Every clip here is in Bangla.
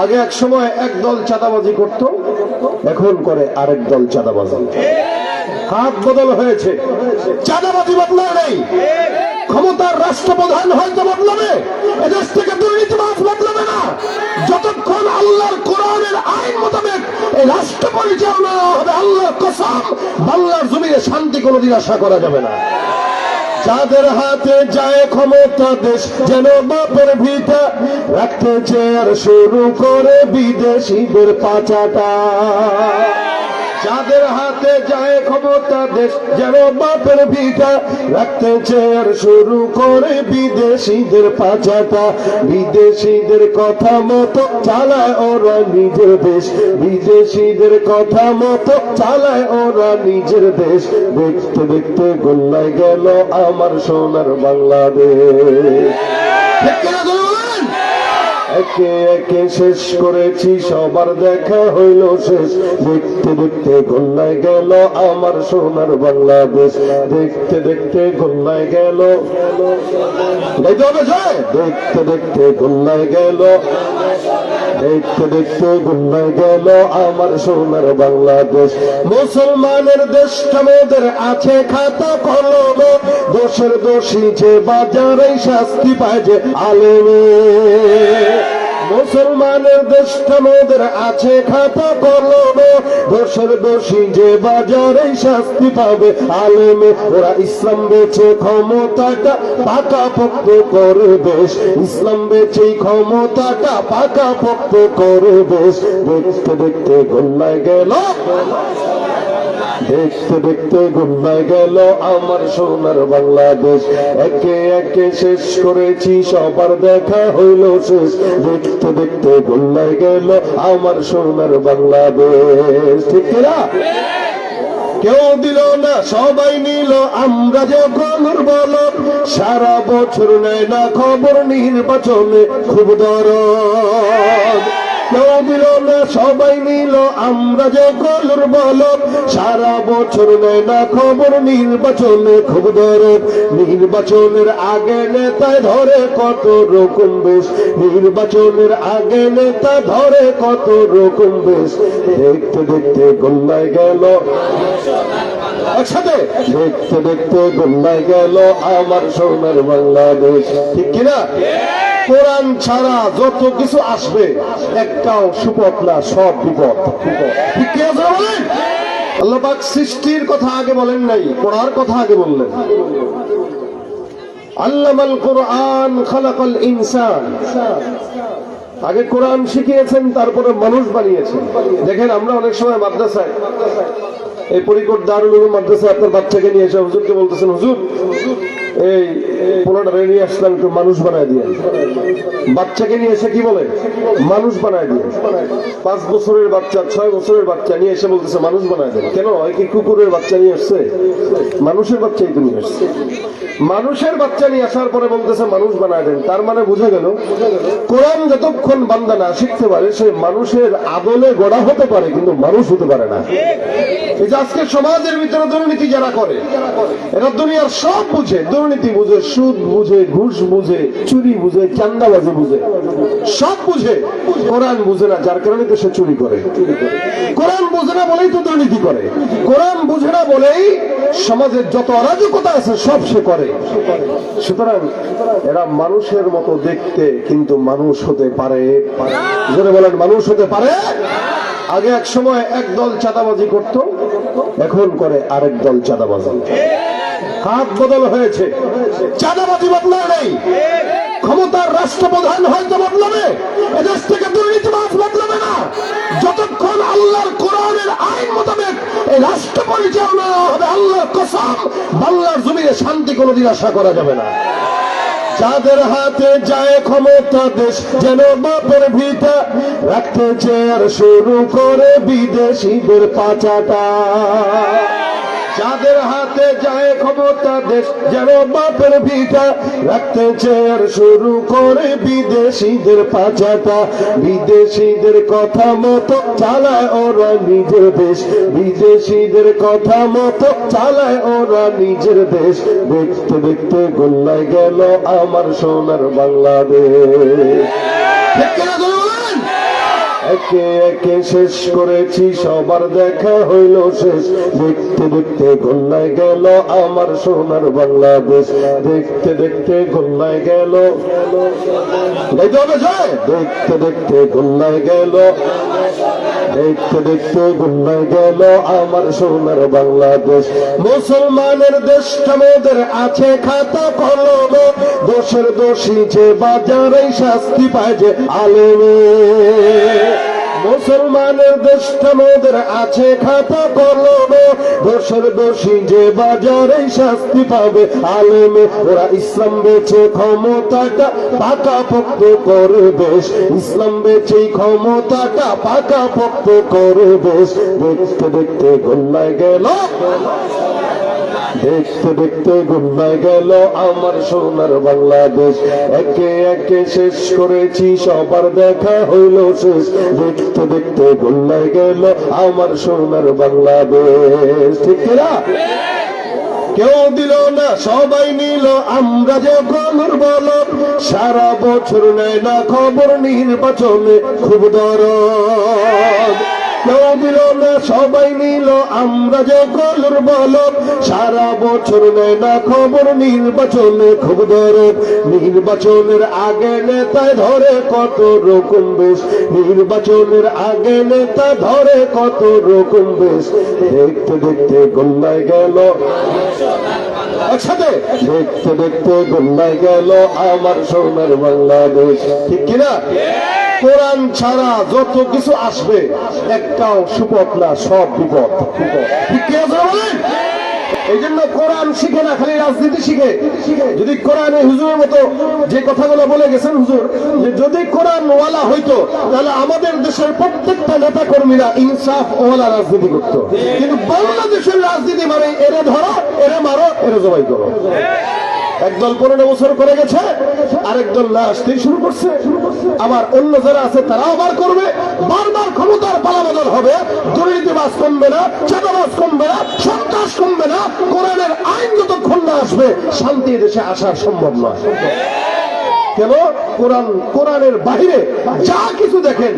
আগে এক সময় এক দল চাঁদাবাজি করত, এখন করে আরেক দল চাঁদাবাজি। হাত বদল হয়েছে, চাঁদাবাজি বদলায় নেই। ক্ষমতার রাষ্ট্রপ্রধান হয়তো বদলাবে, এদেশ থেকে দুর্নীতিবাজ বদলাবে না যতক্ষণ আল্লাহর কোরআনের আইন মোতাবেক এই রাষ্ট্র পরিচালনা হবে। আল্লাহর কসম, বাংলার জমিনে শান্তি কোনোদিন আশা করা যাবে না। যাদের হাতে যায় ক্ষমতা, দেশ যেন বাপের ভিটা, রাখতে চেয়ার শুরু করে বিদেশিদের পাচাটা। যাদের হাতে যায় ক্ষমতা, দেশ যেন বাপের ভিটা, রাখতে চেয়ার শুরু করে বিদেশিদের পাচাটা। বিদেশিদের কথা মতো চালায় ওরা নিজের দেশ, বিদেশিদের কথা মতো চালায় ওরা নিজের দেশ। দেখতে দেখতে গোল্লায় গেল আমার সোনার বাংলাদেশ। একে একে শেষ করেছি, সবার দেখা হইল শেষ। দেখতে দেখতে গোল্লায় গেল আমার সোনার বাংলাদেশ। দেখতে দেখতে গোল্লায় গেল, দেখতে দেখতে গোল্লায় গেল, দেখতে দেখতে গোল্লায় গেল আমার সোনার বাংলাদেশ। মুসলমানের দেশটা মোদের আছে খাতা কলমে, দোষের দোষী যে বাজারে শাস্তি পায় যে আলেমে। মুসলমানের দেশটা মোদের আছে খাতা কলমে, দোষের দোষী যে বাজারে শাস্তি পাবে আলেমে। ওরা ইসলাম বেচে ক্ষমতাটা পাকা পোক্ত করে বেশ, ইসলাম বেচে ক্ষমতাটা পাকা পোক্ত করে বেশ। দেখতে দেখতে গোল্লায় গেল, দেখতে দেখতে গোল্লায় গেল আমার সোনার বাংলাদেশ। একে একে শেষ করেছি, সবার দেখা হইল শেষ। দেখতে দেখতে গোল্লায় গেল আমার সোনার বাংলাদেশ। ঠিক না? কেউ দিল না, সবাই নিল, আমরা যখন বল। সারা বছর নেয় না খবর, নির্বাচনে খুব দরদ। কেউ দিল না, সবাই নিল, আমরা যে কলর বল। সারা বছর নেয় না খবর, নির্বাচনে খুব দরদ। নির্বাচনের আগে নেতায় ধরে কত রকম বেশ, নির্বাচনের আগে নেতা ধরে কত রকম বেশ। দেখতে দেখতে গোল্লায় গেল একসাথে, দেখতে দেখতে গোল্লায় গেল আমার সোনার বাংলাদেশ। ঠিক কিনা? কোরআন ছাড়া যত কিছু আসবে একটাও সুপথ না, সব বিপদ। ঠিক কি আছে বলেন? আল্লাহ পাক সৃষ্টির কথা আগে বলেন নাই, পড়ার কথা আগে বললেন। আল্লামাল কোরআন খালাকাল ইনসান, আগে কোরআন শিখিয়েছেন, তারপরে মানুষ বানিয়েছেন। দেখেন আমরা অনেক সময় মাদ্রাসায়, এই পরিকট দারুল উলুম মাদ্রাসায় আপনার বাচ্চাকে নিয়ে এসে হুজুরকে বলতেছেন, হুজুর এই পোলাটা নিয়ে আসলাম, একটু মানুষ বানায় দিয়ে। বাচ্চাকে নিয়ে এসে কি বলে? মানুষ বানায় দিয়ে। 5 বছরের বাচ্চা, 6 বছরের বাচ্চা নিয়ে এসে বলতেছে মানুষ বানায় দেন। কেন? কি কুকুরের বাচ্চা নিয়ে আসছে? মানুষের বাচ্চাই তো নিয়ে আসছে। মানুষের বাচ্চা নিয়ে আসার পরে বলতেছে মানুষ বানায় দেন। তার মানে বোঝা গেল কোরআন যতক্ষণ বান্দা না শিখতে পারে, সে মানুষের আদলে গড়া হতে পারে, কিন্তু মানুষ হতে পারে না। এই যে আজকে সমাজের ভিতরে দুর্নীতি যারা করে, এরা দুনিয়ার সব বুঝে, দুর্নীতি বুঝে, সুদ বুঝে, ঘুষ বুঝে, চুরি বুঝে, চান্দাবাজি বুঝে, সব বুঝে, কোরআন বুঝে না। যার কারণে তো সে চুরি করে। কোরআন বুঝে না বলেই তো দুর্নীতি করে। কোরআন বুঝে না বলেই সমাজের যত অরাজকতা আছে সব সে করে। সুতরাং এরা মানুষের মতো দেখতে, কিন্তু মানুষ হতে পারে। যারা বলেন মানুষ হতে পারে। আগে এক সময় এক দল চাঁদাবাজি করত, এখন করে আরেক দল চাঁদাবাজি। হাত বদল হয়েছে, চাঁদাবাজি বদলায় নেই। ক্ষমতার রাষ্ট্রপ্রধান হয়তো বদলাবে, এদেশ থেকে দুর্নীতিবাজ বদলাবে না যতক্ষণ আল্লাহর কোরআনের আইন মোতাবেক এই রাষ্ট্র পরিচালনা হবে। আল্লাহর কসম, বাংলার জমিনে শান্তি কোনোদিন আশা করা যাবে না। যাদের হাতে যায় ক্ষমতা, দেশ যেন বাপের ভিটা, রাখতে চেয়ার শুরু করে বিদেশিদের পাচাটা। যাদের হাতে যায় ক্ষমতা, দেশ যেন বাপের ভিটা, রাখতে চেয়ার শুরু করে বিদেশিদের পাচাটা। বিদেশিদের কথা মতো চালায় ওরা নিজের দেশ, বিদেশিদের কথা মতো চালায় ওরা নিজের দেশ। দেখতে দেখতে গোল্লায় গেল আমার সোনার বাংলাদেশ। ঠিক কিনা বলেন? একে একে শেষ করেছি, সবার দেখা হইল শেষ। দেখতে দেখতে গোল্লায় গেল আমার সোনার বাংলাদেশ, দেখতে দেখতে গোল্লায় গেল। দেখতে দেখতে গোল্লায় গেল, দেখতে দেখতে গোল্লায় গেল আমার সোনার বাংলাদেশ। মুসলমানের দেশটা মোদের আছে খাতা কলমে, দোষের দোষী যে বাজারে শাস্তি পায় যে আলেমে। মুসলমানের দেশটা মোদের আছে খাতা কলমে, দোষের দোষী যে বাজারে শাস্তি পাবে আলেমে। ওরা ইসলাম বেচে ক্ষমতাটা পাকা পোক্ত করে বেশ, ইসলাম বেচে ক্ষমতাটা পাকা পোক্ত করে বেশ। দেখতে দেখতে গোল্লায় গেল, দেখতে দেখতে গোল্লায় গেল আমার সোনার বাংলাদেশ। একে একে শেষ করেছি, সবার দেখা হইল শেষ। দেখতে দেখতে গোল্লায় গেল আমার সোনার বাংলাদেশ। ঠিক না? কেউ দিল না, সবাই নিল, আমরা যে গণর বল। সারা বছর নেয় না খবর, নির্বাচনে খুব দরদ। কেউ দিল না, সবাই নিল, আমরা যে গণর বল। সারা বছর নেয় না খবর, নির্বাচনে খুব দরদ। নির্বাচনের আগে নেতায় ধরে কত রকম বেশ, নির্বাচনের আগে নেতা ধরে কত রকম বেশ। দেখতে দেখতে গোল্লায় গেল, একসাথে দেখতে দেখতে গোল্লায় গেল আমার সোনার বাংলাদেশ। ঠিক কিনা? কোরআন ছাড়া যত কিছু আসবে একটাও সুপথ না, সব বিপদ। ঠিক কি আছে বলেন? এই জন্য কোরআন শিখে না, খালি রাজনীতি শিখে। যদি কোরআনে হুজুরের মতো যে কথাগুলো বলে গেছেন হুজুর, যে যদি কোরআন ওয়ালা হইতো তাহলে আমাদের দেশের প্রত্যেকটা নেতা কর্মীরা ইনসাফ ওয়ালা রাজনীতি করত। কিন্তু বাংলাদেশের রাজনীতি মানে এরে ধরো, এরে মারো, এরে জবাই করো। একদল 15 বছর করে গেছে, আরেক দল না আসতেই শুরু করছে। আবার অন্য যারা আছে তারাও আবার করবে। বারবার ক্ষমতার পালাবদল হবে, দুর্নীতিবাজ কমবে না, চাঁদাবাজ কমবে না, সন্ত্রাস কমবে না। কোরআনের আইন যতক্ষণ না আসবে শান্তি দেশে আসা সম্ভব নয়। কেন? কোরআনের বাহিরে যা কিছু দেখেন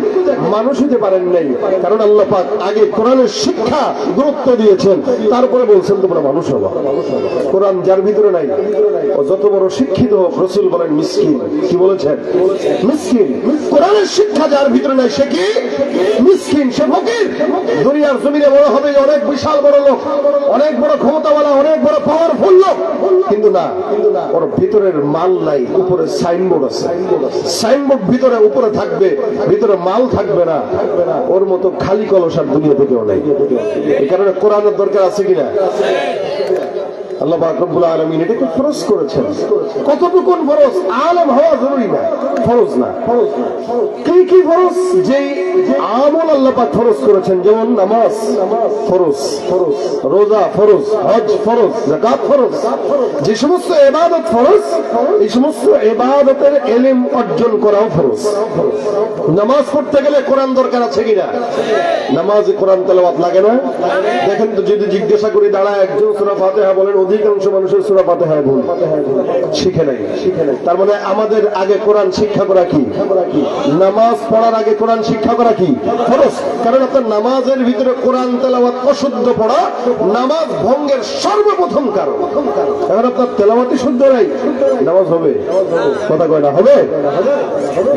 মানুষ হতে পারেন নাই, কারণ আল্লাহ পাক আগে কোরআনের শিক্ষা গুরুত্ব দিয়েছেন, তারপরে বলছেন তোমরা মানুষ হবা। কোরআন যার ভিতরে নাই ও যত বড় শিক্ষিত হোক, রাসূল বলেন মিসকিন। কি বলেছেন? মিসকিন। কোরআনের শিক্ষা যার ভিতরে নাই সে কি? মিসকিন, সে ফকির। দুনিয়ার জমিনে বড় হবে অনেক বিশাল বড় লোক, অনেক বড় ক্ষমতাওয়ালা, অনেক বড় পাওয়ারফুল লোক, কিন্তু না, ওর ভিতরের মাল নাই। উপরে সাইনবোর্ড আছে, সাইনবোর্ড ভিতরে উপরে থাকবে, ভিতরে মাল থাকবে না। ওর মতো খালি কলসার দুনিয়া থেকেও নাই। এই কারণে কোরআনের দরকার আছে কিনা? আল্লাহ পাক রব্বুল আলামিন এটাকে ফরজ করেছেন। কতটুকু ফরজ? আলেম হওয়া জরুরি না, ফরজ না। কি কি ফরজ? যে আমল আল্লাহ পাক ফরজ করেছেন, যেমন নামাজ ফরজ, রোজা ফরজ, হজ ফরজ, যাকাত ফরজ। যে সমস্ত ইবাদত ফরজ, এই সমস্ত ইবাদতের ইলম অর্জন করাও ফরজ। নামাজ পড়তে গেলে কোরআন দরকার আছে কিনা? নামাজে কোরআন তেলাওয়াত লাগে না? দেখেন তো, যদি জিজ্ঞাসা করি দাঁড়ায় একজন সূরা ফাতিহা বলেন, অধিকাংশ মানুষের সূরা ফাতিহা ভুল, শিখে নাই। তার মানে আমাদের আগে কোরআন শিক্ষা করা কি? নামাজ পড়ার আগে কোরআন শিক্ষা করা কি? ফরজ। কারণ আপনার নামাজের ভিতরে কোরআন তেলাওয়াত অশুদ্ধ পড়া নামাজ ভঙ্গের সর্বপ্রথম কারণ। এখন আপনার তেলাওয়াতই শুদ্ধ নাই, নামাজ হবে? কথা কয় না, হবে?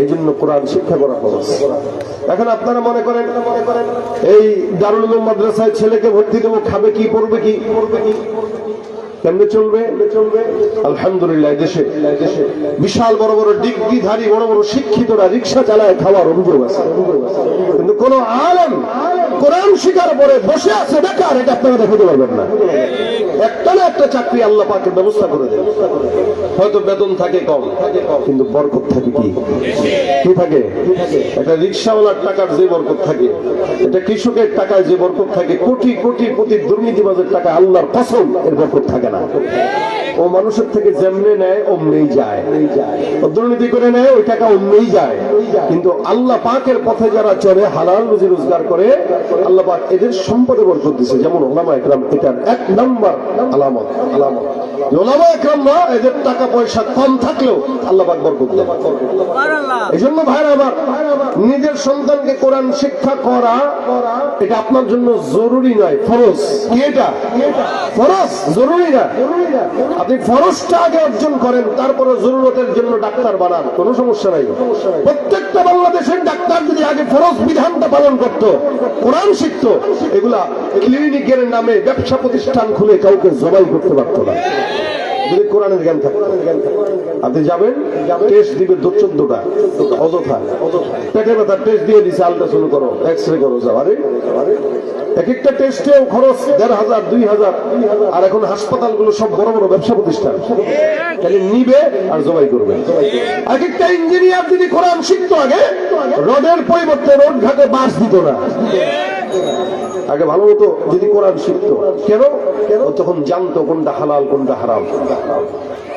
এই জন্য কোরআন শিক্ষা করা ফরজ। এখন আপনারা মনে করেন এই দারুল উলুম মাদ্রাসায় ছেলেকে ভর্তি দেবো, খাবে কি, পড়বে কি, কেমনে চলবে? আলহামদুলিল্লাহ দেশে বিশাল বড় বড় ডিগ্রিধারী বড় বড় শিক্ষিতরা রিক্সা চালায় খাওয়ার অভিযোগ আছে, কিন্তু কোন আলেম কোরআন শিখার পরে বসে আছে বেকার, এটা আপনারা দেখাতে পারবেন না। একটা না একটা চাকরি আল্লাহ পাকের ব্যবস্থা করে দেন। হয়তো বেতন থাকে কম, কিন্তু বরকত থাকে কি? কি থাকে? একটা রিক্সাওয়ালার টাকার যে বরকত থাকে, এটা কৃষকের টাকায় যে বরকত থাকে, কোটি কোটি কোটি দুর্নীতিবাজের টাকা আল্লাহর কসম এর বরকত থাকে না। ও মানুষের থেকে যেমনে নেয় অমনেই যায়, ও দুর্নীতি করে নেয় ওই টাকা অমনেই যায়। কিন্তু আল্লাহ পাকের পথে যারা চলে, হালাল রুজি রোজগার করে, আল্লাহ পাক এদের সম্পদে বরকত দিয়েছে। যেমন ওলামা একরাম এটার এক নম্বর আলামত। ওলামা একরাম না, এদের টাকা পয়সা কম থাকলেও আল্লাহ পাক বরকত দেন। এই জন্য ভাইরা আমার, নিজের সন্তানকে কোরআন শিক্ষা করা এটা আপনার জন্য জরুরি নয়, ফরজ। কি এটা? ফরজ, জরুরি না। আপনি ফরজটা আগে অর্জন করেন, তারপরে জরুরতের জন্য ডাক্তার বানান, কোনো সমস্যা নাই। প্রত্যেকটা বাংলাদেশের ডাক্তার যদি আগে ফরজ বিধানটা পালন করত, কোরআন শিখত, এগুলা ক্লিনিকের নামে ব্যবসা প্রতিষ্ঠান খুলে কাউকে জবাই করতে পারত না, যদি কোরআনের জ্ঞান থাকতো। আপনি যাবেন, টেস্ট দিবে 14টা, অযথা পেটে ব্যথা টেস্ট দিয়ে দিছে, আলট্রাসাউন্ড করো, এক্সরে করো, যাও। আরে এক একটা টেস্টেও খরচ 1500, 2000। আর এখন হাসপাতালগুলো সব বড় বড় ব্যবসা প্রতিষ্ঠান, খালি নিবে আর জবাই করবে। এক একটা ইঞ্জিনিয়ার যদি কোরআন শিখতো, আগে রডের পরিবর্তে রোড ঘাটে বাস দিত না। আগে ভালো হতো যদি কোরআন শিখতো। কেন? তখন জানতো কোনটা হালাল কোনটা হারাম।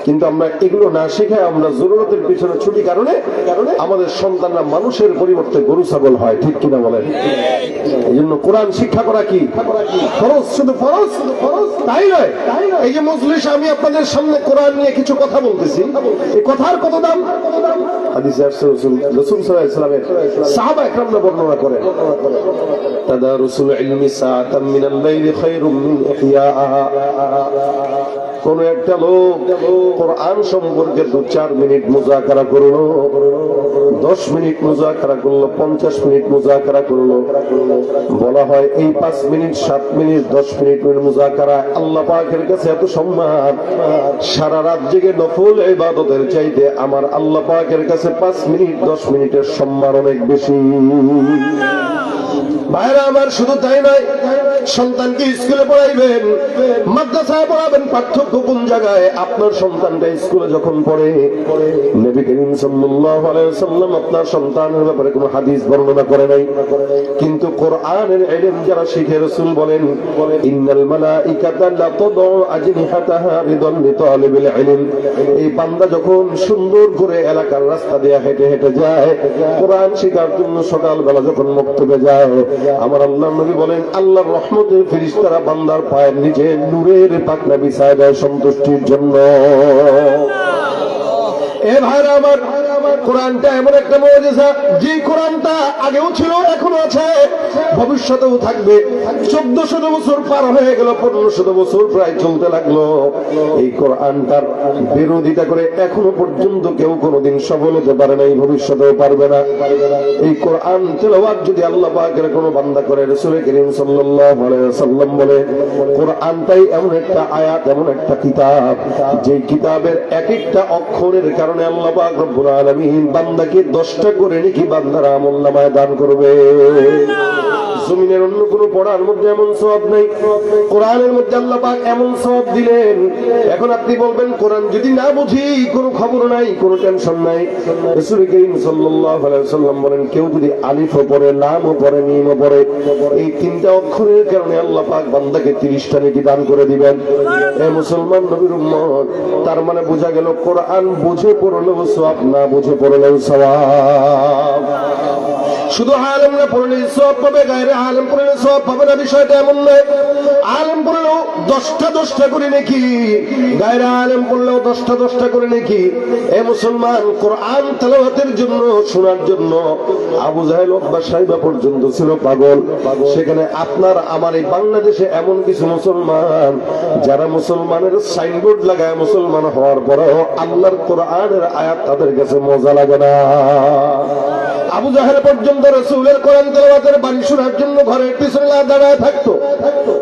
কিন্তু আমরা এগুলো না শিখে আমরা জরুরতের পিছনে ছুটি কারণে আমাদের সন্তানরা মানুষের পরিবর্তে গরু ছাগল হয়। ঠিক কিনা বলেন? এই জন্য কোরআন শিক্ষা করা কি ফরজ, শুধু ফরজ তাই নয়। এই যে মজলিস, আমি আপনাদের সামনে কোরআন নিয়ে কিছু কথা বলতেছি, এই কথার কত দাম? হাদিসে আসছে রাসূল সাল্লাল্লাহু আলাইহি ওয়াসাল্লামের সাহাবা একরামরা বর্ণনা করেন, তাদারুসুল ইলমি সাআতাম মিনাল লাইলি খায়রুম মিন ইহইয়াহা। কোন একটা লোক কোরআন সম্পর্কে 2-4 মিনিট মুযাকারা করলো, 10 মিনিট মুযাকারা করলো, 50 মিনিট মুযাকারা করলো, বলা হয় এই 5 মিনিট 7 মিনিট 10 মিনিট মুযাকারা আল্লাহ পাকের কাছে এত সম্মান, সারা রাত জেগে নফল ইবাদতের চাইতে আমার আল্লাহ পাকের কাছে 5 মিনিট 10 মিনিটের সম্মান অনেক বেশি। ভাইরা আমার, শুধু তাই নয়, সন্তানকে স্কুলে পড়াইবেন, মাদ্রাসায় পড়াবেন, পার্থক্য কোন জায়গায়? আপনার সন্তানটা স্কুলে যখন পড়ে, নবী করিম সাল্লাল্লাহু আলাইহি ওয়াসাল্লাম আপনার সন্তানের ব্যাপারে কোনো হাদিস বর্ণনা করে নাই, কিন্তু কোরআনের ইলম যারা শিখে রাসূল বলেন, ইন্নাল মালাইকাতা লা তাদউ আজনিহাতাহা রিদান লিতালিবিল ইলম। এই বান্দা যখন সুন্দর করে এলাকার রাস্তা দিয়ে হেঁটে হেঁটে যায় কোরআন শেখার জন্য, সকালবেলা যখন মক্তবে যায়, আমার আল্লাহর নবী বলেন আল্লাহর রহমতের ফেরেশতারা বান্দার পায়ের নিচে নূরের পাখনা বিছায় দেয় সন্তুষ্টির জন্য। এ ভাইরা আমার, কোরআনটা এমন একটা মুজিজা, যে কোরআনটা আগেও ছিল, এখনো আছে, ভবিষ্যতেও থাকবে। 1400 বছর পার হয়ে গেল, 1500 বছর প্রায় চলতে লাগলো। এই কোরআনটার বিরোধিতা করে এখনো পর্যন্ত কেউ কোনোদিন সফল হতে পারে নাই, ভবিষ্যতেও পারবে না। এই কোরআন তেলাওয়াত যদি আল্লাহ পাকের কোনো বান্দা করে, রাসূল করিম সাল্লাল্লাহু আলাইহি ওয়াসাল্লাম বলে, কোরআনটাই এমন একটা আয়াত, এমন একটা কিতাব, যে কিতাবের এক একটা অক্ষরের কারণে আল্লাহ পাক রব্বুল আলামিন বান্দাকে 10টা করে নাকি বান্দার আমলনামায় দান করবে। জমিনের অন্য কোনো পড়ার মধ্যে এমন সওয়াব নাই, কোরআনের মধ্যে আল্লাহ পাক এমন সওয়াব দিলেন। এখন আপনি বলবেন কোরআন যদি না বুঝি, কোনো খবর নাই, কোনো টেনশন নাই। রাসূল করিম সাল্লাল্লাহু আলাইহি ওয়াসাল্লাম বলেন, কেউ যদি আলিফও পড়ে, লামও পড়ে, মিমও পড়ে, এই 3টা অক্ষরের কারণে আল্লাহ পাক বান্দাকে 30টা নেকি দান করে দিবেন। এ মুসলমান নবীর উম্মত, তার মানে বোঝা গেল কোরআন বুঝে পড়লেও সওয়াব, না বুঝে পড়লেও সওয়াব। শুধু আলেমরা পড়লে সওয়াব পাবে, গায়রে আলেম পড়লে সওয়াব পাবে না, বিষয়টা এমন নয়। আলেম পড়লেও 10টা করে নাকি, গায়রে আলেম পড়লেও 10টা করে নাকি। এ মুসলমান, কোরআন তেলাওয়াতের জন্য, শোনার জন্য আবু জাহেল ওতবা সাইবা পর্যন্ত ছিল পাগল। সেখানে আপনার আমার এই বাংলাদেশে এমন কিছু মুসলমান যারা মুসলমানের সাইনবোর্ড লাগায় মুসলমান হওয়ার পরেও আল্লাহর কোরআনের আয়াত তাদের কাছে মজা লাগে না। আবু জাহেল পর্যন্ত রাসূলের কোরআন তেলাওয়াতের বাণী শোনার জন্য ঘরের পিছনে দাঁড়ায় থাকতো,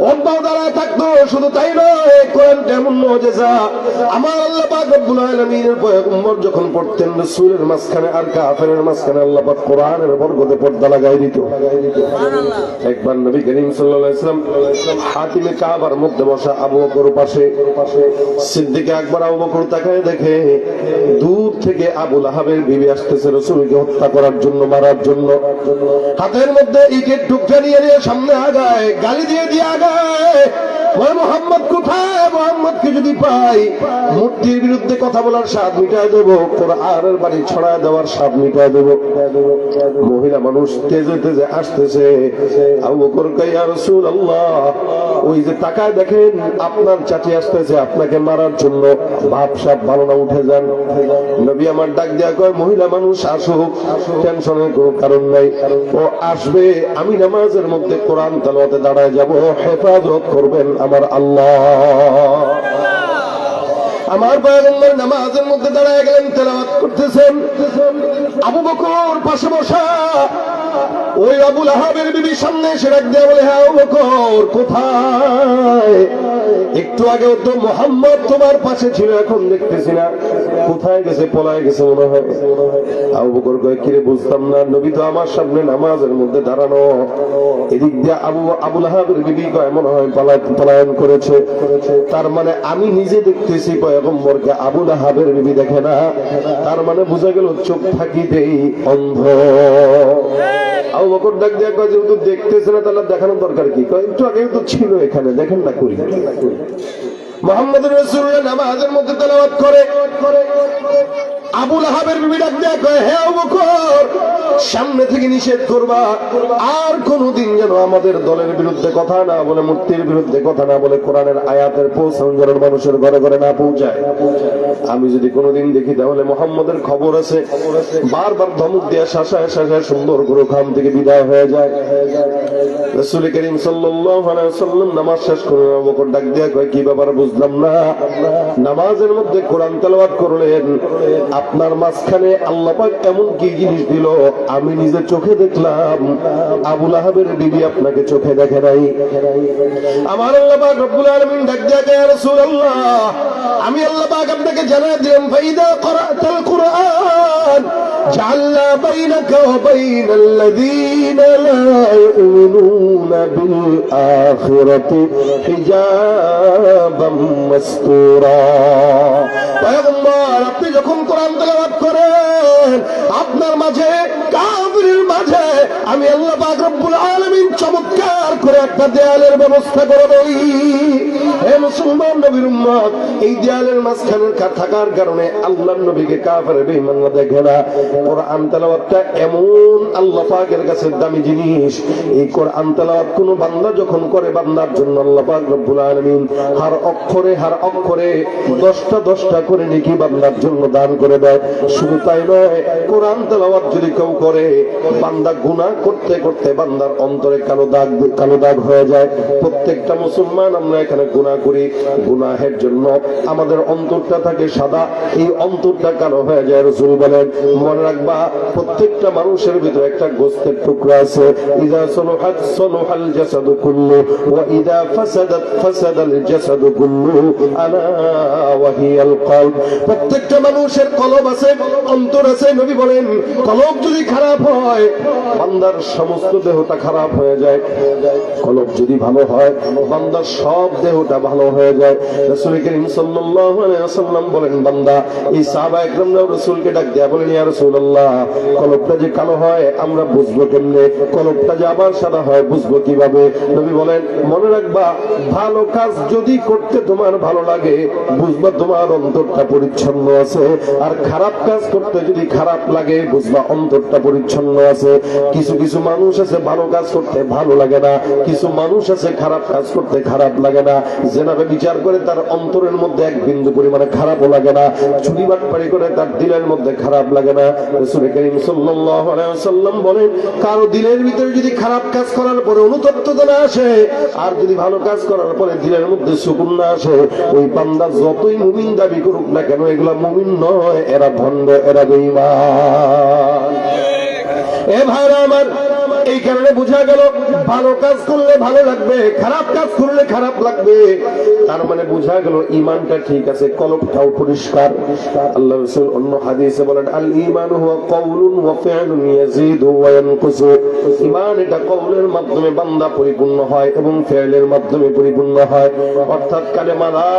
ওতবাও দাঁড়ায় থাকতো। শুধু তাই নয়, কোরআন কেমন মুজিজা, আমার আল্লাহ পাক রব্বুল আলামিনের পয়গম্বর যখন পড়তেন, রাসূলের মাঝখানে আর কাফেরের মাঝখানে আল্লাহ পাক কোরআনের বরকতে পর্দা লাগাই দিত। একবার নবী করিম সাল্লাল্লাহু আলাইহি ওয়াসাল্লাম হাতিমে কাবার মধ্যে বসা, আবু বকর পাশে, সিদ্দিক আকবর আবু বকর তাকায় দেখে দূর থেকে আবু লাহাবের বিবি আসতেছে রাসূলকে হত্যা করার জন্য, মারার জন্য। হাতের মধ্যে ইটের টুকরা নিয়ে সামনে আগায়, গালি দিয়ে আগায়। ওই মোহাম্মদ কোথায়? মোহাম্মদকে যদি পাই মূর্তির বিরুদ্ধে কথা বলার স্বাদ মিটায় দেবো, কোরআনের বাড়ি ছড়ায় দেওয়ার স্বাদ মিটায় দেবো। মহিলা মানুষ তেজে তেজে আসতেছে। আবু বকর কয়, ইয়া রাসূলুল্লাহ, ওই যে তাকায় দেখেন আপনার চাচি আসতেছে আপনাকে মারার জন্য, ভাবসাব ভালো না, উঠে যান। নবী আমার ডাক দেয়া কয়, মহিলা মানুষ আসুক, টেনশনের কোনো কারণ নাই, ও আসবে। আমি নামাজের মধ্যে কোরআন তেলাওয়াতে দাঁড়ায় যাব, হেফাজত করবেন আমার আল্লাহ। আমার পয়গম্বর নামাজের মধ্যে দাঁড়ায় গেলেন, তেলাওয়াত করতেছেন। আবু বকর পাশে বসা। ওই আবুল আহাবের বিবি সামনে এসে ডাক দেয়া বলে, হ্যাঁ আবু বকর কোথায়? একটু আগেও তো মোহাম্মদ তোমার পাশে ছিল, এখন দেখতেছি না, কোথায় গেছে? পলায় গেছে মনে হয়। আবু বকর কয়, কিরে বুঝতাম না, নবী তো আমার সামনে নামাজের মধ্যে দাঁড়ানো। এদিক দিয়ে আবুল আহাবের বিবি কয়, মনে হয় পলায়ন করেছে। তার মানে আমি নিজে দেখতেছি পয়গম্বরকে, আবুল আহাবের বিবি দেখে না। তার মানে বোঝা গেল চোখ থাকিতেই অন্ধ। আবু বকর ডাক দেয়া কয়, যেহেতু দেখতেছে না তাহলে দেখানোর দরকার কি? কয়, একটু আগে তো ছিল এখানে, দেখেন না করি। মুহাম্মদ রাসূলুল্লাহ নামাজের মধ্যে তেলাওয়াত করে। আবুল আহাবের বিবি ডাক দেয়া কয়, হে আবু বকর, সামনে থেকে নিষেধ করবা, আর কোনদিন যেন আমাদের দলের বিরুদ্ধে কথা না বলে, মূর্তির বিরুদ্ধে কথা না বলে, কোরআনের আয়াতের পৌঁছানো যেন মানুষের ঘরে ঘরে না পৌঁছায়। আমি যদি কোনদিন দেখি তাহলে মুহাম্মদের খবর আছে। বারবার ধমক দিয়া শাসায় শাসায় সুন্দর করে খাম থেকে বিদায় হয়ে যায়। রাসূল করিম সাল্লাল্লাহু আলাইহি ওয়াসাল্লাম নামাজ শেষ করে আবু বকর ডাক দেয়া কয়, কি ব্যাপার বুঝলাম না? নামাজের মধ্যে কোরআন তেলাওয়াত করলেন, আপনার মাঝখানে আল্লাহ পাক এমন কি জিনিস দিল আমি নিজে চোখে দেখলাম, আবুল আহাবের বিবি আপনাকে চোখে দেখে নাই। আমার আল্লাহ পাক রব্বুল আলামিন ডাক দেয়া কয়, ইয়া রাসূলুল্লাহ, আমি আল্লাহ পাক আপনাকে জানাই দিলাম, ফাইদা ক্রাআতাল কুরআন জাআলনা বাইনাকা ওয়া বাইনাল লাযীনা লা ইউমিনুনা বিল আখিরাতি হিজাবাম মাসতুরা। পয়গম্বর, আপনি যখন কোরআন তেলাওয়াত করেন, আপনার মাঝে কাফিরের মাঝে আমি আল্লাহ পাক রব্বুল আলামিন চমৎকার করে একটা দেয়ালের ব্যবস্থা করে দেই। হে মুসলমান নবীর উম্মত, এই দেয়ালের মাঝখানে থাকার কারণে আল্লাহর নবীকে কাফের বেঈমানরা দেখে না। কোরআন তেলাওয়াতটা এমন আল্লাহ পাকের কাছে দামি জিনিস, এই কোরআন তেলাওয়াত কোন বান্দা যখন করে, বান্দার জন্য আল্লাহ পাক রব্বুল আলামিন হার অক্ষরে 10টা করে নেকি বান্দার জন্য দান করে দেয়। শুধু তাই নয়, কোরআন তেলাওয়াত যদি কেউ করে, বান্দা গুনাহ করতে করতে বান্দার অন্তরে কালো দাগ হয়ে যায়। প্রত্যেকটা মুসলমান আমরা এখানে গুনাহ করি, গুনাহের জন্য আমাদের অন্তরটা থাকে সাদা, এই অন্তরটা কালো হয়ে যায়। রাসূল বলেন, মনে রাখবা, প্রত্যেকটা মানুষের ভিতরে একটা গোশতের টুকরা আছে। ইযা সলুহাত সলুহাল জাসাদু কুল্লু ওয়া ইযা ফাসাদাত ফাসাদাল জাসাদু কুল্লু আলা ওয়া হিয়াল কলব। প্রত্যেকটা মানুষের কলব আছে, অন্তর আছে। নবী বলেন, কলব যদি খারাপ হয়, বান্দার সমস্ত দেহটা খারাপ হয়ে যায়। কলব যদি ভালো হয়, বান্দার সব দেহটা ভালো হয়ে যায়। রাসূল করিম সাল্লাল্লাহু আলাইহি ওয়াসাল্লাম বলেন, বান্দা, এই সাহাবায়ে কেরামরাও রাসূলকে ডাক দেয়া বলেন, ইয়া রাসূলুল্লাহ, কলবটা যে কালো হয় আমরা বুঝবো কেমনে? কলবটা যে আবার সাদা হয় বুঝবো কিভাবে? নবী বলেন, মনে রাখবা, ভালো কাজ যদি করতে তোমার ভালো লাগে, বুঝবা তোমার অন্তরটা পরিচ্ছন্ন আছে। আর খারাপ কাজ করতে যদি খারাপ লাগে, বুঝবা অন্তরটা পরিচ্ছন্ন আছে। কিছু কিছু মানুষ আছে ভালো কাজ করতে ভালো লাগে না, কিছু মানুষ আছে খারাপ কাজ করতে খারাপ লাগে না। যেভাবে বিচার করে তার অন্তরের মধ্যে এক বিন্দু পরিমাণে খারাপও লাগে না, চুরি বাটপাড়ি করে তার দিলের মধ্যে খারাপ লাগে না। রাসূল করিম সাল্লাল্লাহু আলাইহি ওয়াসাল্লাম বলেন, কারো দিলের ভিতরে যদি খারাপ কাজ করার পরে অনুতপ্ততা না আসে, আর যদি ভালো কাজ করার পরে দিলের মধ্যে সুকুন না আসে, ওই বান্দা যতই মুমিন দাবি করুক না কেন, এগুলা মুমিন নয়, এরা ভণ্ড, এরা বেঈমান। এ ভাইরা আমার, এই কারণে বোঝা গেল, ভালো কাজ করলে ভালো লাগবে, খারাপ কাজ করলে খারাপ লাগবে। তার মানে বোঝা গেল ইমানটা ঠিক আছে, কলবটাও পরিষ্কার। আল্লাহ রাসূল অন্য হাদিসে বলেন, আল ঈমানু হুয়া কাউলুন ওয়া ফি'লুন ইয়াজিদু ওয়া ইয়ানকুসু। ঈমান এটা কওলের মাধ্যমে বান্দা পরিপূর্ণ হয় এবং ফি'লের মাধ্যমে পরিপূর্ণ হয়। অর্থাৎ কালেমা লা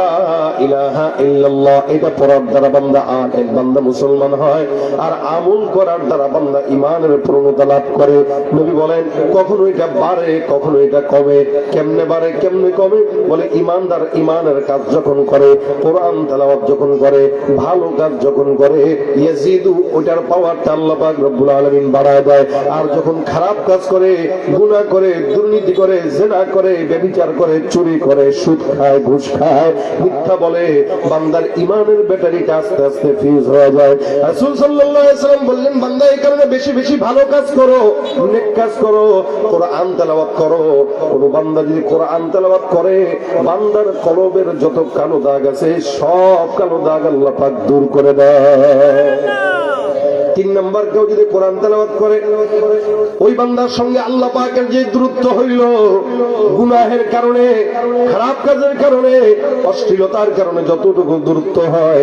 ইলাহা ইল্লাল্লাহ এটা পড়ার দ্বারা বান্দা এক বান্দা মুসলমান হয়, আর আমল করার দ্বারা বান্দা ঈমানের পূর্ণতা লাভ করে। নবী বলেন কখনো এটা বাড়ে কখনো এটা কমে। কেমনে বাড়ে কেমনে কমে? বলে ঈমানদার ঈমানের কাজ যখন করে, কোরআন তেলাওয়াত যখন করে, ভালো কাজ যখন করে, ইয়াজিদু ওটার পাওয়ারটা আল্লাহ পাক রব্বুল আলামিন বাড়ায় দেয়। আর যখন খারাপ কাজ করে, গুনাহ করে, দুর্নীতি করে, জিনা করে, ব্যভিচার করে, চুরি করে, সুদ খায়, ঘুষ খায়, মিথ্যা বলে, বান্দার ঈমানের ব্যাটারিটা আস্তে আস্তে ফিউজ হয়ে যায়। রাসূল সাল্লাল্লাহু আলাইহি ওয়াসাল্লাম বললেন, বান্দা এই কারণে বেশি বেশি ভালো কাজ করো, নেক কাজ করো, কোরআন তেলাওয়াত করো। কোন বান্দা যদি কোরআন তেলাওয়াত করে, বান্দার কলবের যত কালো দাগ আছে সব কালো দাগ আল্লাহ পাক দূর করে দেয়। 3 নম্বর, কেউ যদি কোরআন তেলাওয়াত করে, ওই বান্দার সঙ্গে আল্লাহ পাকের যে দূরত্ব হইল, গুনাহের কারণে, খারাপ কাজের কারণে, অশ্লীলতার কারণে যতটুকু দূরত্ব হয়,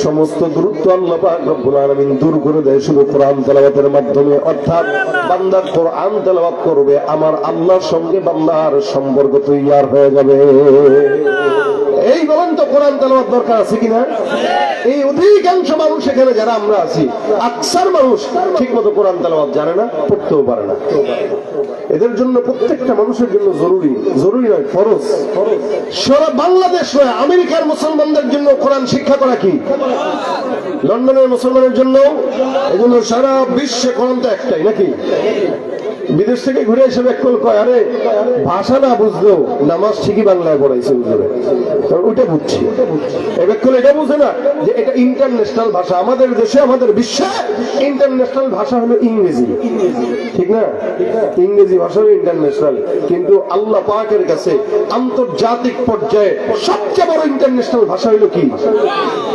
সমস্ত দূরত্ব আল্লাহ পাক রব্বুল আলামিন দূর করে দেয় শুধু কোরআন তেলাওয়াতের মাধ্যমে। অর্থাৎ বান্দা কোরআন তেলাওয়াত করবে, আমার আল্লাহর সঙ্গে বান্দার সম্পর্ক তৈয়ার হয়ে যাবে। এই বলেন তো কোরআন তেলাওয়াত দরকার আছে কিনা? এই অধিকাংশ মানুষ এখানে যারা আমরা আছি, আকসার মানুষ ঠিক মতো কোরআন তেলাওয়াত জানে না, পড়তেও পারে না। এদের জন্য প্রত্যেকটা মানুষের জন্য জরুরি, জরুরি নয়, ফরজ। সারা বাংলাদেশ নয়, আমেরিকার মুসলমানদের জন্য কোরআন শিক্ষা করা কি? লন্ডনের মুসলমানের জন্য, এজন্য সারা বিশ্বে কোরআন তো একটাই নাকি? বিদেশ থেকে ঘুরে এসে ব্যাকল কয়, আরে ভাষা না বুঝলেও নামাজ ঠিকই বাংলায় পড়াইছে, বুঝবে ওইটা বুঝছি। এই ব্যাকল এটা বুঝে না যে এটা ইন্টারন্যাশনাল ভাষা। আমাদের দেশে, আমাদের বিশ্বে ইন্টারন্যাশনাল ভাষা হলো ইংরেজি, ঠিক না? ইংরেজি ভাষা হলো ইন্টারন্যাশনাল, কিন্তু আল্লাহ পাকের কাছে আন্তর্জাতিক পর্যায়ে সবচেয়ে বড় ইন্টারন্যাশনাল ভাষা হলো কি?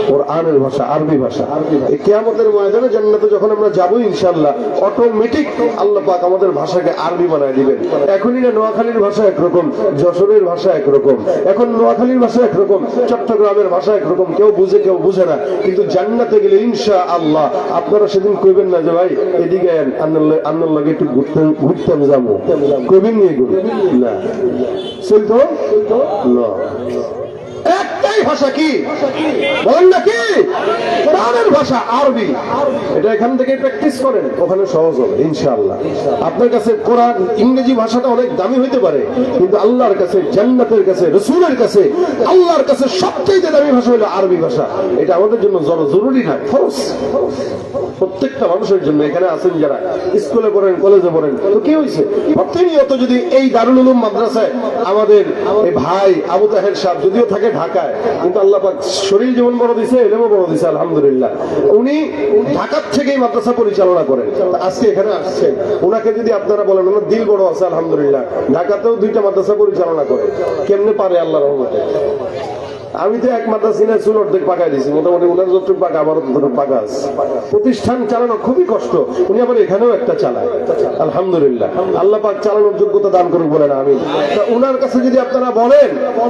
কোরআনের ভাষা, আরবি ভাষা। এই কিয়ামতের ময়দানে জান্নাতে যখন আমরা যাবো ইনশাআল্লাহ, অটোমেটিক আল্লাহ পাক আমাদের ভাষাকে আরবি বানায় দিবেন। এখনই না নোয়াখালীর ভাষা একরকম, যশোরের ভাষা একরকম, এখন নোয়াখালীর ভাষা একরকম, চট্টগ্রামের ভাষা একরকম, কেউ বুঝে কেউ বুঝে না। কিন্তু জান্নাতে গেলে ইনশাআল্লাহ আপনারা সেদিন কইবেন না যে ভাই এদিকে আন্নার লাগে একটু ঘুরতাম যাবো, কইবেন নিয়ে না, চলতো না। একটাই ভাষা কি বলেন নাকি? কোরআনের ভাষা আরবি। এটা এখান থেকে প্র্যাকটিস করেন, ওখানে সহজ হবে ইনশাআল্লাহ। আপনার কাছে কোরআন ইংরেজি ভাষাটা অনেক দামি হইতে পারে, কিন্তু আল্লাহর কাছে, জান্নাতের কাছে, রাসূলের কাছে, আল্লাহর কাছে সবচেয়ে দামি ভাষা হলো আরবি ভাষা। এটা আমাদের জন্য জরুরি না, ফরজ, প্রত্যেকটা মানুষের জন্য। এখানে আছেন যারা স্কুলে পড়েন, কলেজে পড়েন, তো কি হয়েছে? প্রতিনিয়ত যদি এই দারুল উলুম মাদ্রাসায় আমাদের এই ভাই আবু তাহের সাহেব যদিও থাকে ঢাকায়, কিন্তু আল্লাহ পাক শরীর জীবন বড় দিছে, এলেমও বড় দিছে আলহামদুলিল্লাহ। উনি ঢাকার থেকেই মাদ্রাসা পরিচালনা করেন, আজকে এখানে আসছেন। ওনাকে যদি আপনারা বলেন, ওনার দিল বড় আছে আলহামদুলিল্লাহ, ঢাকাতেও 2টা মাদ্রাসা পরিচালনা করে, কেমনে পারে আল্লাহর রহমতে? আমি তো এক মাদ্রাসা সিনে চুল অর্ধেক পাকাই দিয়েছি, মোটামুটি ওনার যতটুকু পাকা, আবার ততটুকু পাকা আছে। প্রতিষ্ঠান চালানো খুবই কষ্ট, উনি আবার এখানেও একটা চালায় আলহামদুলিল্লাহ। আল্লাহ পাক চালানোর যোগ্যতা দান করুক বলেন আমি। উনার কাছে যদি আপনারা বলেন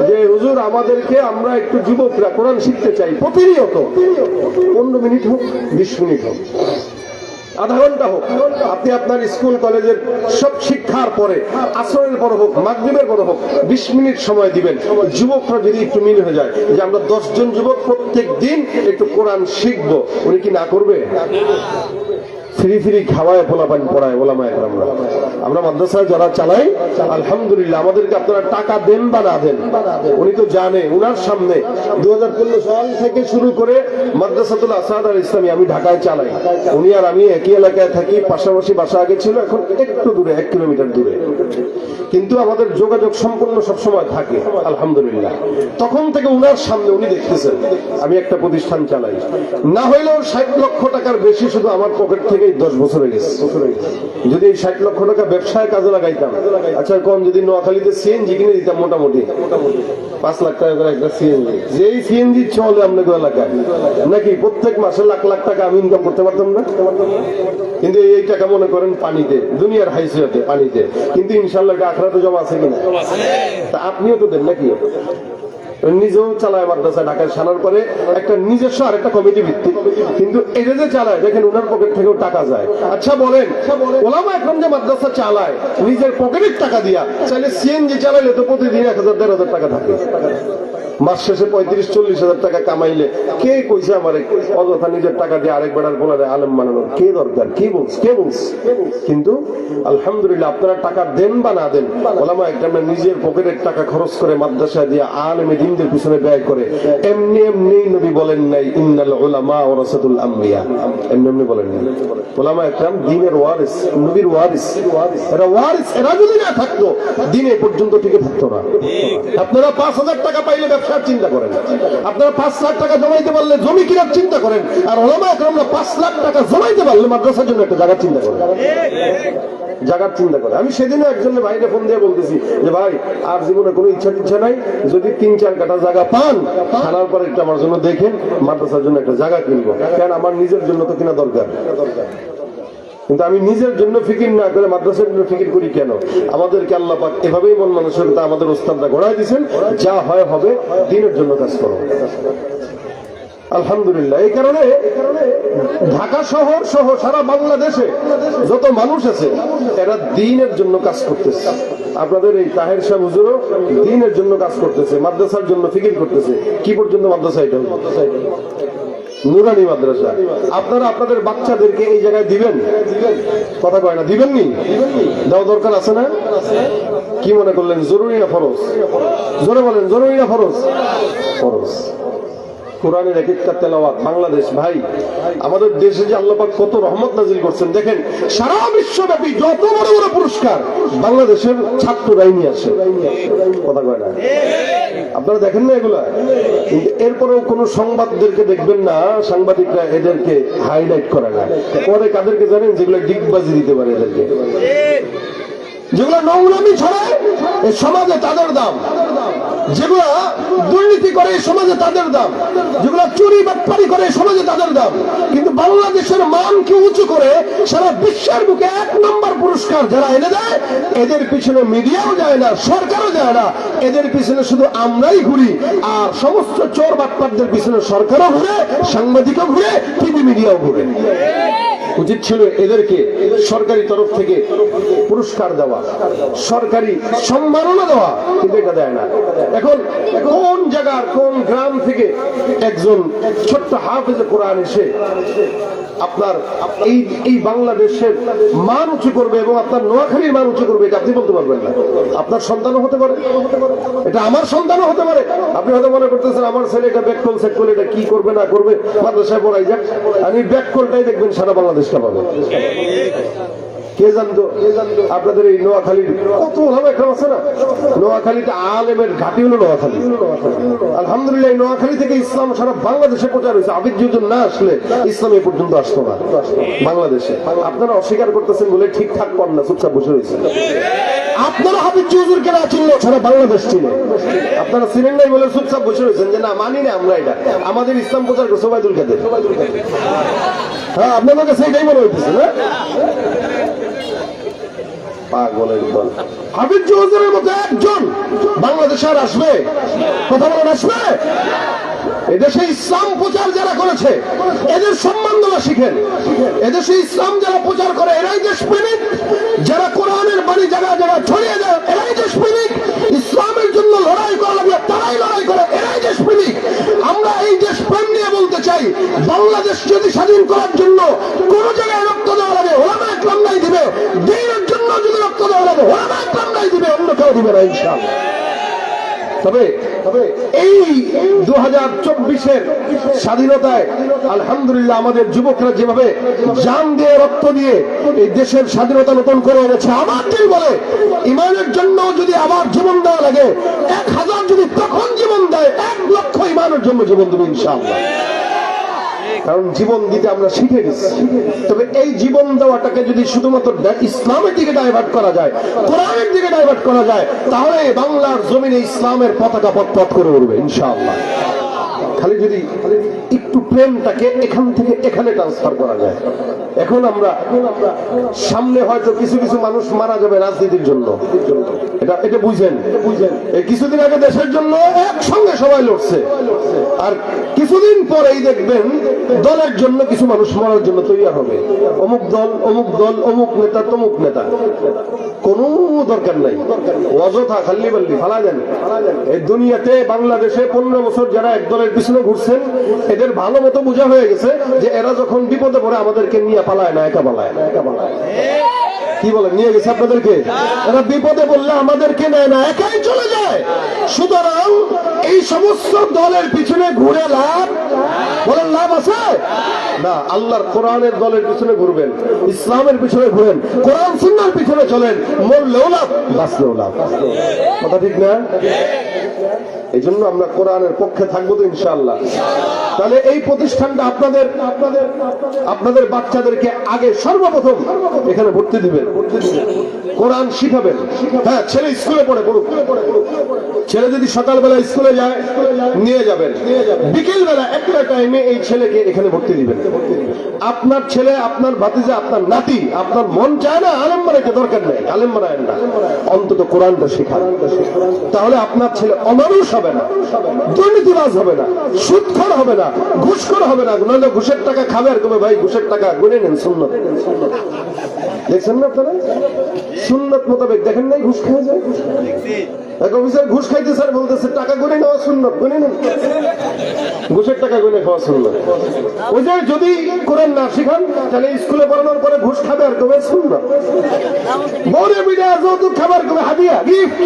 যে হুজুর আমাদেরকে, আমরা একটু যুবকরা কোরআন শিখতে চাই, প্রতিনিয়ত 15 মিনিট হোক, 20 মিনিট হোক, আধা ঘন্টা হোক, আপনি আপনার স্কুল কলেজের সব শিক্ষার পরে, আসরের পর হোক, মাগরিবের পর হোক, 20 মিনিট সময় দিবেন। যুবকরা যদি একটু মিল হয়ে যায় যে আমরা 10 জন যুবক প্রত্যেক দিন একটু কোরআন শিখবো, উনি কি না করবে? ফ্রি ফ্রি খাওয়ায় পোলাপান পড়ায় ওলামায়ে কেরামরা। আমরা মাদ্রাসায় যারা চালাই আলহামদুলিল্লাহ, আমাদেরকে আপনারা টাকা দেন বা না দেন, উনি তো জানে। উনার সামনে 2015 সাল থেকে শুরু করে মাদ্রাসাতুল আসাদ আল ইসলামী আমি ঢাকায় চালাই। উনি আর আমি একই এলাকায় থাকি, পাশাপাশি বাসা আগে ছিল, এখন একটু দূরে, 1 কিলোমিটার দূরে, কিন্তু আমাদের যোগাযোগ সম্পূর্ণ সবসময় থাকে আলহামদুলিল্লাহ। তখন থেকে উনার সামনে উনি দেখতেছেন আমি একটা প্রতিষ্ঠান চালাই, না হইলেও 60 লক্ষ টাকার বেশি শুধু আমার পকেট থেকে 10 বছর হয়ে গেছে। যদি এই 60 লক্ষ টাকা ব্যবসায় কাজে লাগাইতাম, আচ্ছা কম যদি নোয়াখালীতে সিএনজি কিনে দিতাম, মোটামুটি 5 লাখ টাকা করে একটা সিএনজি, যেই সিএনজি চলে আপনাদের এলাকায়, নাকি প্রত্যেক মাসে লাখ লাখ টাকা আমি ইনকাম করতে পারতাম না? কিন্তু এই টাকা মনে করেন পানিতে, দুনিয়ার হাইসিয়াতে পানিতে, কিন্তু ইনশাল্লাহ আখরাতে জমা আছে কিনা? তা আপনিও তো দেন নাকি? নিজেও চালায় মাদ্রাসা ঢাকায় সানার পরে একটা নিজস্ব আর একটা কমিটি ভিত্তিক, কিন্তু এটা যে চালায় দেখেন ওনার পকেট থেকেও টাকা যায়। আচ্ছা বলেন, ওলামা একরাম যে মাদ্রাসা চালায় নিজের পকেটের টাকা দিয়া, চাইলে সিএনজি চালাইলে তো প্রতিদিন 1000-1500 টাকা থাকে, মাস শেষে 35-40 টাকা কামাইলে কে কইছে আমার অযথা নিজের টাকা দিয়ে আরেক বেড়ার বলারে আলেম বানানোর কে দরকার, কে বলছে? কিন্তু আলহামদুলিল্লাহ আপনারা টাকা দেন বা না দেন, ওলামা একরাম নিজের পকেটের টাকা খরচ করে মাদ্রাসা দিয়ে আলেমে দ্বীনদের পিছনে ব্যয় করে। এমনি এমনি নবী বলেন নাই ইন্নাল উলামা ওয়ারাসাতুল আমবিয়া, এমনি এমনি বলেন নাই। ওলামা একরাম দ্বীনের ওয়ারিস, নবীর ওয়ারিস, এরা ওয়ারিস। এরা যদি না থাকতো দিন এ পর্যন্ত টিকে থাকতো না। আপনারা 5000 টাকা পাইলে ব্যবসার চিন্তা করেন, আপনারা 5 লাখ টাকা জমাইতে পারলে জমি কিনার চিন্তা করেন, আর ওলামা একরামরা 5 লাখ টাকা জমাইতে পারলে মাদ্রাসার জন্য একটা জায়গার চিন্তা করেন, জায়গার চিন্তা করে। আমি সেদিনও একজনের ভাইকে ফোন দিয়ে বলতেছি যে ভাই আর জীবনে কোনো ইচ্ছা নাই, যদি 3-4 কাঠা জায়গা পান খানার পরে একটু আমার জন্য দেখেন, মাদ্রাসার জন্য একটা জায়গা কিনবো, কারণ আমার নিজের জন্য তো কিনা দরকার। কিন্তু আমি নিজের জন্য ফিকির না করে মাদ্রাসার জন্য ফিকির করি কেন? আমাদেরকে আল্লাহ পাক এভাবেই মন মানসিকতা আমাদের ওস্তাদরা গড়ায় দিয়েছেন, যা হয় হবে, দ্বীনের জন্য কাজ করো। আলহামদুলিল্লাহ। এই কারণে ঢাকা শহর সহ সারা বাংলাদেশে যত মানুষ আছে এরা দ্বীনের জন্য কাজ করতেছে। আপনাদের এই তাহের শাহ হুজুরও দ্বীনের জন্য কাজ করতেছে, মাদ্রাসার জন্য ফিকির করতেছে। কি পর্যন্ত মাদ্রাসা? এটা নুরানি মাদ্রাসা। আপনারা আপনাদের বাচ্চাদেরকে এই জায়গায় দিবেন? কথা কয় না, দিবেননি? দেওয়া দরকার আছে না? কি মনে করলেন জরুরি না ফরজ? জোরে বলেন, জরুরি না ফরজ? ফরজ। কোরআনের এক একটা তেলাওয়াত বাংলাদেশ, ভাই আমাদের দেশে যে আল্লাহ পাক কত রহমত নাজিল করছেন দেখেন। সারা বিশ্বব্যাপী যত বড় বড় পুরস্কার বাংলাদেশের ছাত্ররাই নিয়ে আসে। কথা কয় না? আপনারা দেখেন না এগুলা? কিন্তু এরপরেও কোন সংবাদদেরকে দেখবেন না, সাংবাদিকরা এদেরকে হাইলাইট করে না। পরে কাদেরকে জানেন? যেগুলো ডিগবাজি দিতে পারে এদেরকে, যেগুলো নোংরামি ছড়ায় এই সমাজে তাদের দাম, যেগুলো দুর্নীতি করে সমাজে তাদের দাম, যেগুলো চুরি বাটপারি করে সমাজে তাদের দাম। কিন্তু বাংলাদেশের মানকে উঁচু করে সারা বিশ্বের বুকে 1 নম্বর পুরস্কার যারা এনে দেয়, এদের পিছনে মিডিয়াও যায় না, সরকারও যায় না, এদের পিছনে শুধু আমরাই ঘুরি। আর সমস্ত চোর বাটপারদের পিছনে সরকারও ঘুরে, সাংবাদিকও ঘুরে, টিভি মিডিয়াও ঘুরে। উচিত ছিল এদেরকে সরকারি তরফ থেকে পুরস্কার দেওয়া, সরকারি সম্মাননা দেওয়া, কিন্তু এটা দেয় না। এখন কোন জায়গার কোন গ্রাম থেকে একজন ছোট্ট হাফেজে কোরআন এসে আপনার এই বাংলাদেশের মান উঁচু করবে এবং আপনার নোয়াখালীর মান উঁচু করবে, এটা আপনি বলতে পারবেন না। আপনার সন্তানও হতে পারে, এটা আমার সন্তানও হতে পারে। আপনি হয়তো মনে করতেছেন আমার ছেলে এটা ব্যাককল সেট করলে এটা কি করবে না করবে, মাদ্রাসায় পড়াই যাক, আমি ব্যাককলটাই দেখবেন সারা বাংলাদেশটা পাবে। কে জানতো আপনাদের এই নোয়াখালীর কত ওলামা একরাম আছে না? নোয়াখালীতে আলেমের ঘাঁটি হলো নোয়াখালী। আলহামদুলিল্লাহ এই নোয়াখালী থেকে ইসলাম সারা বাংলাদেশে প্রচার হয়েছে। আবিদ যুদ্ধ না আসলে ইসলাম এই পর্যন্ত আসতো না বাংলাদেশে। আপনারা অস্বীকার করতেছেন বলে ঠিকঠাক কর না, চুপচাপ বসে রয়েছে। আপনারা হাবিব হুজুরকে না চিনলে সারা বাংলাদেশ চিনে। আপনারা চিনেন নাই বলে চুপচাপ বসে রয়েছেন যে না মানি না আমরা এটা, আমাদের ইসলাম প্রচার করছে ওবায়দুল কাদের। হ্যাঁ, আপনাদের কাছে এটাই মনে হইতেছে না? পাগলের দল। হাবিব হুজুরের মতো একজন বাংলাদেশে আর আসবে? কথা বলেন, আসবে? এদেশে ইসলাম প্রচার যারা করেছে এদের সম্মান দেওয়া শিখেন। এদেশে ইসলাম যারা প্রচার করে এরাই দেশপ্রেমিক, যারা কোরআনের বাণী জায়গায় জায়গায় ছড়িয়ে দেয় এরাই দেশপ্রেমিক, ইসলামের জন্য লড়াই করা লাগবে তারাই লড়াই করে, এরাই দেশপ্রেমিক। আমরা এই দেশপ্রেম নিয়ে বলতে চাই, বাংলাদেশ যদি স্বাধীন করার জন্য কোন জায়গায় রক্ত দেওয়া লাগে ওলামা একরাম নাই দিবে, দ্বীনের জন্য যদি রক্ত দেওয়া লাগে ওলামা একরাম নাই দিবে, অন্য কেউ দিবে না ইনশাআল্লাহ। তবে এই 2024-এর স্বাধীনতায় আলহামদুলিল্লাহ আমাদের যুবকরা যেভাবে জান দিয়ে রক্ত দিয়ে এই দেশের স্বাধীনতা নতুন করে এনেছে, আবার তিনি বলে ইমানের জন্য যদি আবার জীবন দেওয়া লাগে 1000 যদি তখন জীবন দেয় 1 লক্ষ ইমানের জন্য জীবন দেবে ইনশাআল্লাহ। কারণ জীবন দিতে আমরা শিখে গেছি। তবে এই জীবন দেওয়াটাকে যদি শুধুমাত্র ইসলামের দিকে ডাইভার্ট করা যায়, কোরআনের দিকে ডাইভার্ট করা যায়, তাহলে বাংলার জমিনে ইসলামের পতাকা পথ করে উঠবে ইনশাআল্লাহ। খালি যদি একটু প্রেমটাকে এখান থেকে এখানে ট্রান্সফার করা যায়। এখন আমরা সামনে হয়তো কিছু কিছু মানুষ মারা যাবে রাজনীতির জন্য, এটা বুঝেন। এই কিছুদিন আগে দেশের জন্য একসঙ্গে সবাই লড়ছে, আর কিছুদিন পরেই দেখবেন দলের জন্য কিছু মানুষ মরার জন্য তৈরি হবে। অমুক দল, অমুক দল, অমুক নেতা, তমুক নেতা, কোনো দরকার নাই, অযথা খাল্লি বাল্লি ফালা দেন। এই দুনিয়াতে বাংলাদেশে 15 বছর যারা এক দলের পিছনে ঘুরছেন, এদের ভালো মতো বোঝা হয়ে গেছে যে এরা যখন বিপদে পড়ে আমাদেরকে নিয়ে পালায় না, একা পালায় না। কি বলেন, নিয়ে গেছে আপনাদেরকে? এরা বিপদে পড়লে আমাদেরকে নেয় না, একাই চলে যায়। সুতরাং এই সমস্ত দলের পিছনে ঘুরে লাভ, বলেন লাভ আছে না? আল্লাহর কোরআনের দলের পিছনে ঘুরবেন, ইসলামের পিছনে ঘুরেন, কোরআন সুন্নাহর পিছনে চলেন, মরলেও লাভ, বাঁচলেও লাভ। কথা ঠিক না? এই জন্য আমরা কোরআনের পক্ষে থাকবো তো ইনশাআল্লাহ। তাহলে এই প্রতিষ্ঠানটা আপনাদের বাচ্চাদেরকে আগে সর্বপ্রথম এখানে ভর্তি দিবেন, কোরআন শিখাবেন। হ্যাঁ, ছেলে স্কুলে পড়ুক। ছেলে যদি সকালবেলা স্কুলে যায়, নিয়ে যাবেন। বিকেল বেলা একটা টাইমে এই ছেলেকে এখানে ভর্তি দিবেন। আপনার ছেলে, আপনার ভাতিজা, আপনার নাতি, আপনার মন চায় না আলেম বানাইতে, দরকার নেই, আলেম বানায় না, অন্তত কোরআনটা শেখান। তাহলে আপনার ছেলে অমানুষ হবে না, দুর্নীতিবাজ হবে না, সুদখোর হবে না, ঘুষখোর হবে না। নইলে ঘুষের টাকা খাবে আর কবে, ভাই ঘুষের টাকা গুনে নেন, সুন্নত। দেখছেন না আপনারা? সুন্নত মোতাবেক দেখেন নাই ঘুষ খাওয়া যায়? এক অফিসার ঘুষ খাইতে স্যার বলতেছে টাকা গুনে নেওয়া সুন্নত, গুনে নেন, ঘুষের টাকা গুনে খাওয়া সুন্নত। ওই যে যদি কোরআন না শিখান, তাহলে স্কুলে পড়ানোর পরে ঘুষ খাবে আর কবে, সুন্নত। বড় বিড়া যৌতুক খাবার কবে, হাদিয়া, গিফট।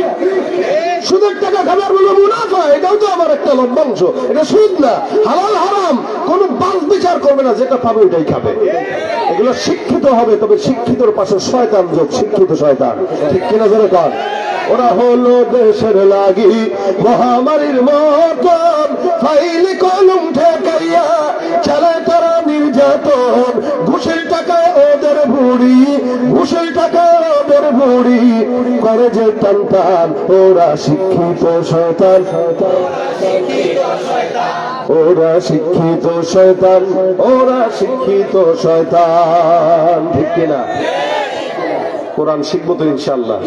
সুদের টাকা খাবার বলবো মুনাফা, এটাও তো আমার একটা লভ্যাংশ, এটা সুদ না, হালাল হারাম কোন বাস বিচার করবে না, যেটা পাবে ওইটাই খাবে। এগুলো শিক্ষিত হবে, তবে শিক্ষিতর পাশে শয়তান যোগ, শিক্ষিত শয়তান, ঠিক কিনা জোরে কর? ওরা হলো দেশের লাগি মহামারীর মতন, ফাইল কলম ঠেকাইয়া চালায় তারা নির্যাতন। ঘুষের টাকা ওদের বুড়ি, ঘুষের টাকা ওদের বুড়ি, করে যে টান টান, ওরা শিক্ষিত শয়তান, ওরা শিক্ষিত শয়তান, ওরা শিক্ষিত শয়তান, ঠিক কিনা? কোরআন শিখবো তো ইনশাআল্লাহ।